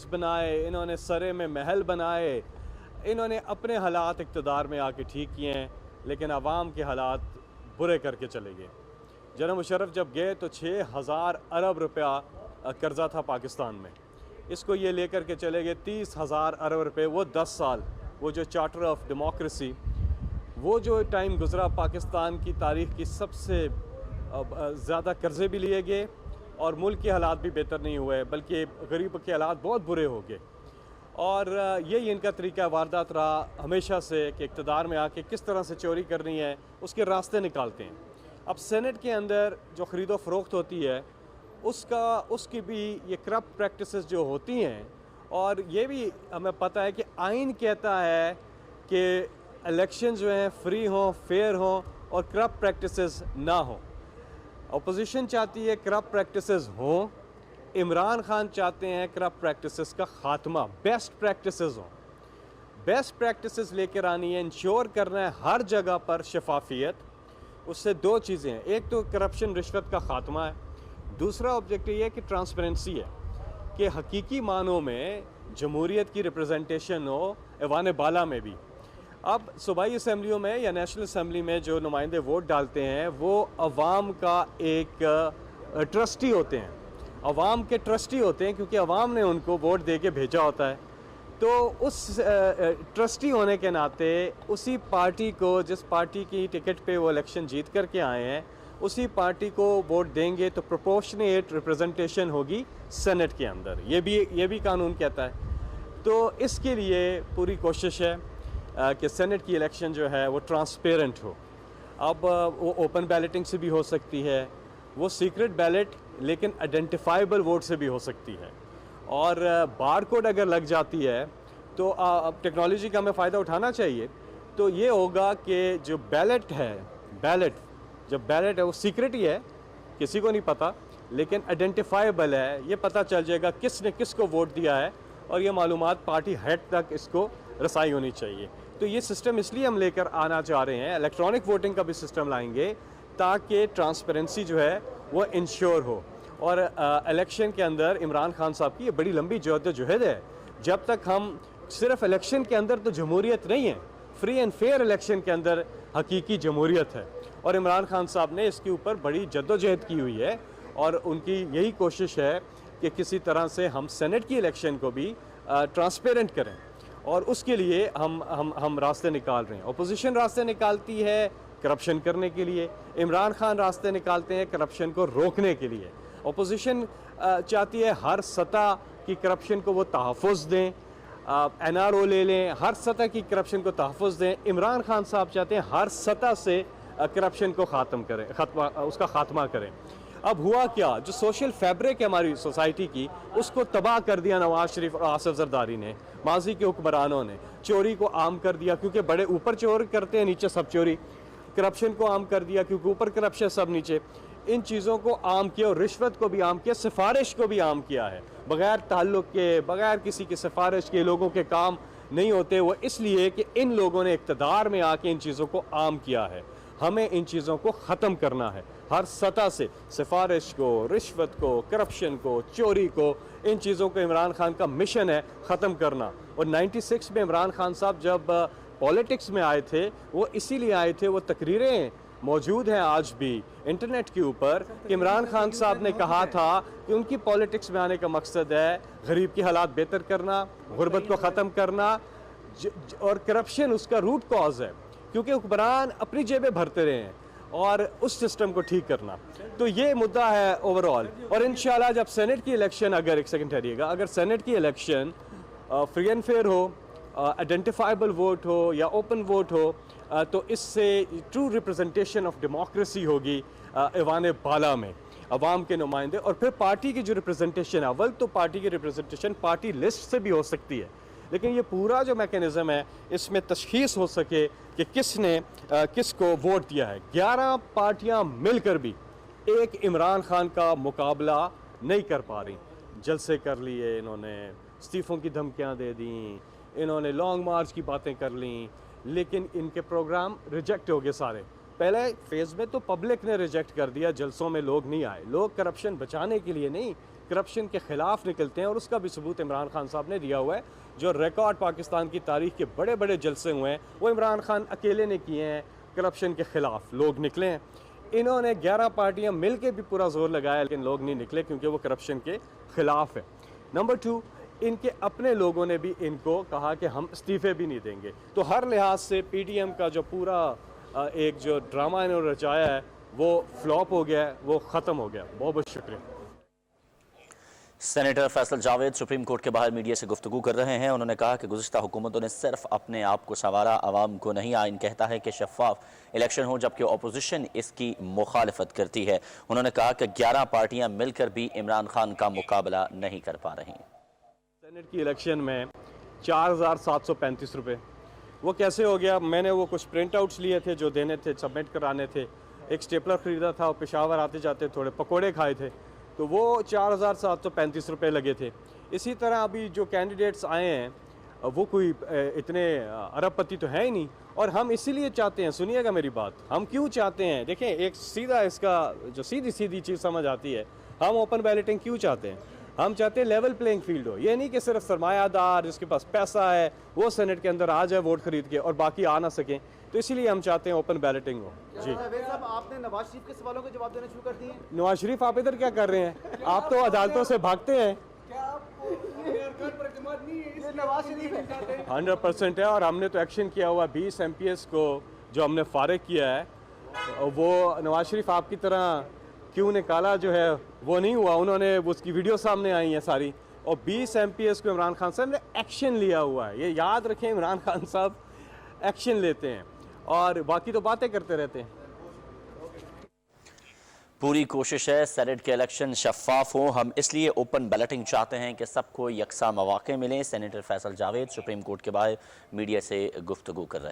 बनाए, इन्होंने सरे में महल बनाए, इन्होंने अपने हालात इक़्तिदार में आके ठीक किए हैं, लेकिन आवाम के हालात बुरे करके चले गए। जनाब मुशर्रफ जब गए तो 6000 अरब रुपया कर्ज़ा था पाकिस्तान में, इसको ये लेकर के चले गए 30,000 अरब रुपये, वो 10 साल, वो जो चार्टर ऑफ डेमोक्रेसी, वो जो टाइम गुज़रा, पाकिस्तान की तारीख़ की सबसे ज़्यादा कर्ज़े भी लिए गए और मुल्क के हालात भी बेहतर नहीं हुए, बल्कि गरीब के हालात बहुत बुरे हो गए। और यही इनका तरीका वारदात रहा हमेशा से कि इक़्तिदार में आके किस तरह से चोरी करनी है उसके रास्ते निकालते हैं। अब सेनेट के अंदर जो ख़रीदो फ़रोख्त होती है उसकी भी ये करप्ट प्रैक्टिसेस जो होती हैं, और ये भी हमें पता है कि आइन कहता है कि इलेक्शन जो हैं फ्री हों, फेयर हों और करप्ट प्रैक्टिसेस ना हों। अपोजिशन चाहती है करप्ट प्रैक्टिसेस हों, इमरान खान चाहते हैं करप्ट प्रैक्टिसेस का ख़ात्मा, बेस्ट प्रैक्टिसेस हों। बेस्ट प्रैक्टिसेस लेकर आनी है, इंश्योर करना है हर जगह पर शफाफियत। उससे दो चीज़ें हैं, एक तो करप्शन रिश्वत का ख़ात्मा है, दूसरा ऑब्जेक्टिव ये है कि ट्रांसपेरेंसी है, कि हकीकी मानों में जमहूरियत की रिप्रेजेंटेशन हो ऐवान बाला में भी। अब सूबाई असम्बलियों में या नेशनल असम्बली में जो नुमाइंदे वोट डालते हैं वो अवाम का एक ट्रस्टी होते हैं, अवाम के ट्रस्टी होते हैं, क्योंकि अवाम ने उनको वोट दे के भेजा होता है। तो उस ट्रस्टी होने के नाते उसी पार्टी को, जिस पार्टी की टिकट पे वो इलेक्शन जीत कर के आए हैं, उसी पार्टी को वोट देंगे तो प्रोपोर्शनेट रिप्रेजेंटेशन होगी सेनेट के अंदर। ये भी कानून कहता है। तो इसके लिए पूरी कोशिश है कि सेनेट की इलेक्शन जो है वो ट्रांसपेरेंट हो। अब वो ओपन बैलेटिंग से भी हो सकती है, वो सीक्रेट बैलेट लेकिन आइडेंटिफाइबल वोट से भी हो सकती है, और बार कोड अगर लग जाती है तो अब टेक्नोलॉजी का हमें फ़ायदा उठाना चाहिए। तो ये होगा कि जो बैलेट है वो सीक्रेट ही है, किसी को नहीं पता, लेकिन आइडेंटिफाइबल है, ये पता चल जाएगा किसने किसको वोट दिया है, और ये मालूमात पार्टी हेड तक इसको रसाई होनी चाहिए। तो ये सिस्टम इसलिए हम लेकर आना चाह रहे हैं, इलेक्ट्रॉनिक वोटिंग का भी सिस्टम लाएंगे ताकि ट्रांसपेरेंसी जो है वो इंश्योर हो। और इलेक्शन के अंदर इमरान खान साहब की ये बड़ी लंबी जद्दोजहद है। जब तक हम सिर्फ इलेक्शन के अंदर तो जमहूरियत नहीं है, फ्री एंड फेयर इलेक्शन के अंदर हकीकी जमहूरियत है, और इमरान खान साहब ने इसके ऊपर बड़ी जद्दोजहद की हुई है, और उनकी यही कोशिश है कि किसी तरह से हम सेनेट की इलेक्शन को भी ट्रांसपेरेंट करें, और उसके लिए हम रास्ते निकाल रहे हैं। अपोजिशन रास्ते निकालती है करप्शन करने के लिए, इमरान खान रास्ते निकालते हैं करप्शन को रोकने के लिए। अपोजिशन चाहती है हर सतह की करप्शन को वो तहफ़्फ़ुज़ दें, NRO ले लें, हर सतह की करप्शन को तहफ़्फ़ुज़ दें। इमरान खान साहब चाहते हैं हर सतह से करप्शन को उसका ख़ात्मा करें। अब हुआ क्या, जो सोशल फैब्रिक है हमारी सोसाइटी की, उसको तबाह कर दिया नवाज शरीफ और आसिफ जरदारी ने, माजी के हुक्मरानों ने। चोरी को आम कर दिया, क्योंकि बड़े ऊपर चोरी करते हैं, नीचे सब चोरी। करप्शन को आम कर दिया, क्योंकि ऊपर करप्शन सब नीचे। इन चीज़ों को आम किया, और रिश्वत को भी आम किया, सिफारिश को भी आम किया है। बग़ैर ताल्लुक़ के, बग़ैर किसी की सिफारिश के लोगों के काम नहीं होते। वो इसलिए कि इन लोगों ने इक़्तिदार में आके इन चीज़ों को आम किया है। हमें इन चीज़ों को ख़त्म करना है हर सतह से, सिफारिश को, रिश्वत को, करप्शन को, चोरी को। इन चीज़ों को इमरान खान का मिशन है ख़त्म करना। और 96 में इमरान खान साहब जब पॉलिटिक्स में आए थे, वो इसीलिए आए थे, वो तकरीरें मौजूद हैं आज भी इंटरनेट के ऊपर, कि इमरान खान साहब ने कहा था कि उनकी पॉलिटिक्स में आने का मकसद है गरीब की हालात बेहतर करना, गुर्बत को ख़त्म करना, और करप्शन उसका रूट कॉज है, क्योंकि हुक्मरान अपनी जेबें भरते रहे हैं, और उस सिस्टम को ठीक करना। तो ये मुद्दा है ओवरऑल। और इंशाल्लाह जब सेनेट की इलेक्शन, अगर एक सेकंड ठहरिएगा, अगर सेनेट की इलेक्शन फ्री एंड फेयर हो, आइडेंटिफाइबल वोट हो या ओपन वोट हो, तो इससे ट्रू रिप्रेजेंटेशन ऑफ डेमोक्रेसी होगी ऐवान बाला में, अवाम के नुमाइंदे। और फिर पार्टी की जो रिप्रेजेंटेशन है, अव्वल तो पार्टी की रिप्रेजेंटेशन पार्टी लिस्ट से भी हो सकती है, लेकिन ये पूरा जो मैकेनिज़्म है इसमें तशख़ीस हो सके कि किसने किसको वोट दिया है। 11 पार्टियां मिलकर भी एक इमरान खान का मुकाबला नहीं कर पा रही। जलसे कर लिए इन्होंने, इस्तीफ़ों की धमकियां दे दी, इन्होंने लॉन्ग मार्च की बातें कर लीं, लेकिन इनके प्रोग्राम रिजेक्ट हो गए सारे। पहले फेज़ में तो पब्लिक ने रिजेक्ट कर दिया, जलसों में लोग नहीं आए। लोग करप्शन बचाने के लिए नहीं, करप्शन के ख़िलाफ़ निकलते हैं, और उसका भी सबूत इमरान खान साहब ने दिया हुआ है। जो रिकॉर्ड पाकिस्तान की तारीख़ के बड़े बड़े जलसे हुए हैं वो इमरान खान अकेले ने किए हैं, करप्शन के ख़िलाफ़ लोग निकले हैं। इन्होंने 11 पार्टियाँ मिल के भी पूरा जोर लगाया, लेकिन लोग नहीं निकले क्योंकि वो करप्शन के ख़िलाफ़ है। नंबर 2, इनके अपने लोगों ने भी इनको कहा कि हम इस्तीफ़े भी नहीं देंगे। तो हर लिहाज से PTM का जो पूरा एक जो ड्रामा इन्होंने रचाया है वो फ्लॉप हो गया है, वो ख़त्म हो गया। बहुत बहुत शुक्रिया। Senator Faisal Javed supreme court के बाहर मीडिया से गुफ्तगू कर रहे हैं। उन्होंने कहा कि गुज़िश्ता हुकूमतों ने सिर्फ अपने आप को संवारा, आवाम को नहीं। आइन कहता है कि शफाफ इलेक्शन हो, जबकि अपोजिशन इसकी मुखालफत करती है। उन्होंने कहा कि 11 पार्टियां मिलकर भी इमरान खान का मुकाबला नहीं कर पा रही। सेनेट की इलेक्शन में 4735 रुपये, वो कैसे हो गया? मैंने वो कुछ प्रिंट आउट्स लिए थे जो देने थे, सबमिट कराने थे, एक स्टेपलर ख़रीदा था और पेशावर आते जाते थोड़े पकोड़े खाए थे, तो वो 4735 रुपये लगे थे। इसी तरह अभी जो कैंडिडेट्स आए हैं वो कोई इतने अरबपति तो है ही नहीं, और हम इसीलिए चाहते हैं, सुनिएगा मेरी बात, हम क्यों चाहते हैं, देखें एक सीधा इसका जो सीधी सीधी चीज़ समझ आती है, हम ओपन बैलेटिंग क्यों चाहते हैं? हम चाहते हैं लेवल प्लेइंग फील्ड हो। ये नहीं कि सिर्फ सरमायादार जिसके पास पैसा है वो सेनेट के अंदर आ जाए वोट खरीद के और बाकी आ ना सकें, तो इसीलिए हम चाहते हैं ओपन बैलेटिंग हो। जी साहब, आपने नवाज शरीफ के सवालों के जवाब देना शुरू कर दिए। नवाज शरीफ आप इधर क्या कर रहे हैं? आप तो अदालतों से भागते हैं। 100% है, और हमने तो एक्शन किया हुआ 20 MPS को जो हमने फारिग किया है, वो नवाज शरीफ आपकी तरह क्यों निकाला जो है वो नहीं हुआ। उन्होंने उसकी वीडियो सामने आई है सारी, और 20 MPS को इमरान खान साहब ने एक्शन लिया हुआ है। ये याद रखें, इमरान खान साहब एक्शन लेते हैं और बाकी तो बातें करते रहते हैं। पूरी कोशिश है सेनेट के इलेक्शन शफाफ हो। हम इसलिए ओपन बैलेटिंग चाहते हैं कि सबको यकसा मौके मिलें। Senator Faisal Javed supreme court के बाहर मीडिया से गुफ्तगू कर रहे हैं।